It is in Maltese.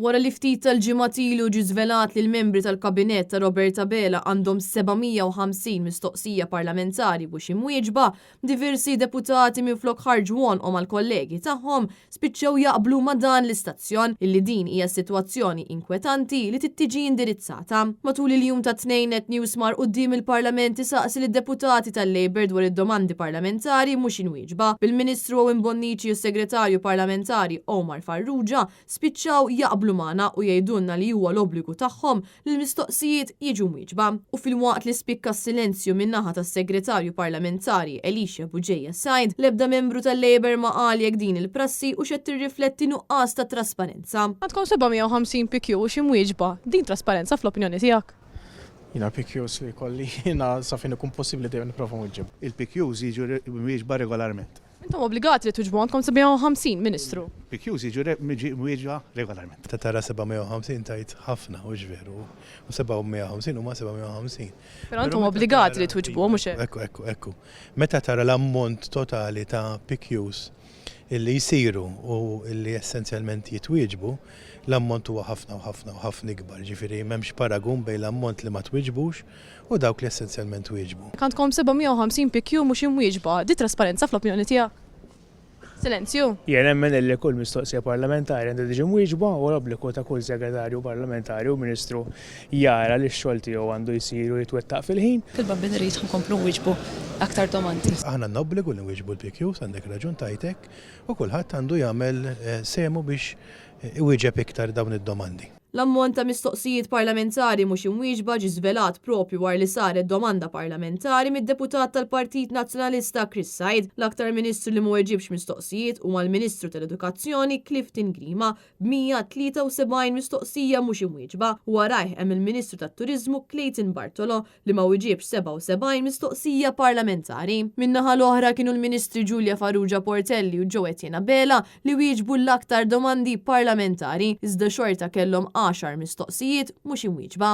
Wara li ftit tal-ġimgħat ilu ġie żvelat li l-membri tal-kabinett ta' Roberta Bela għandhom 750 mistoqsija parlamentari biex imwieġba, diversi deputati minflok ħarġu wonqhom mal-kollegi tagħhom spiċċew jaqblu ma' dan l-istazzjon illi din hija sitwazzjoni inkwetanti li tittiġi indirizzata. Matul il-jum ta' tnejn Net News mar quddiem il-Parlament isaqsi lid-deputati tal-Labor dwar id-domandi parlamentari mhux inwieġba. Bil-Ministru Owen Bonnici u s-Segretarju Parlamentari Omar Farrugia spiċċaw jaqblu magħna u jgħidulna li huwa l-obbligu tagħhom li l-mistoqsijiet jiġu mwieġba. U filwaqt li spikka s-silenzju min-naħa tas-Segretarju Parlamentari Elisha Buġejja Sajd, l-ebda membru tal-Labor ma qal jekk din il-prassi u xed tirrifletti nuqqas ta' trasparenza. Għandkom 750 PQ u xi mwieġba, din trasparenza fl-opinjoni tiegħek? Jina PQs li kolli jina safin ikun possibli dejjem nipprova nwieġeb. Il-PQs jiġu mwieġba regolarment. Intom obbligati li tuġbu għandkom 750 Ministru. PQs jiġu mwieġba regolarment. Ta' tara 750 tajt ħafna u ġveru. U 750 huma 750. Però intom obbligati li tuġbu mhux hekk. Ekku. Meta tara l-ammont totali ta' PQs illi jisiru u illi essenzjalment jitwieġbu, l-ammont huwa ħafna u ħafna u ħafna ikbar. Ġifieri m'hemmx paragun bejn l-ammont li ma twieġbux u dawk li essenzjalment wieġbu. Għandkom 750 PQ mhux imwieġba, di trasparenza fl-opinjoni tiegħek? Silenzju. Jien nemmen li kull mistoqsija parlamentari għandha tiġi mwieġba u l-obbligu ta' kull segretarju parlamentari u ministru jara li x-xogħol tiegħu għandu jsiru jitwettaq fil-ħin. Fil-babben rrid nkomplu nwieġbu aktar domandi. Aħna nobbligu li nwieġbu l-PQs għandek raġun tajtek u kulħadd għandu jagħmel semu biex iwieġeb iktar dawn id-domandi. L-ammont ta' mistoqsijiet parlamentari mhux imwieġba ġie żvelat propju wara li saret domanda parlamentari mid-deputat tal-Partit Nazzjonalista Chris Said. L-aktar ministru li ma weġibx mistoqsijiet huwa l-Ministru tal-Edukazzjoni Clifton Grima b'173 mistoqsija mhux imwieġba. Warajh hemm il-Ministru tat-Turiżmu Clayton Bartolo li ma weġibx 77 mistoqsija parlamentari. Min-naħa l-oħra kienu l-Ministri Giulia Farrugia Portelli u Joe Etienne Bela li wieġbu l-aktar domandi parlamentari iżda xorta kellhom 10 mistoqsijiet mhux imwieġba.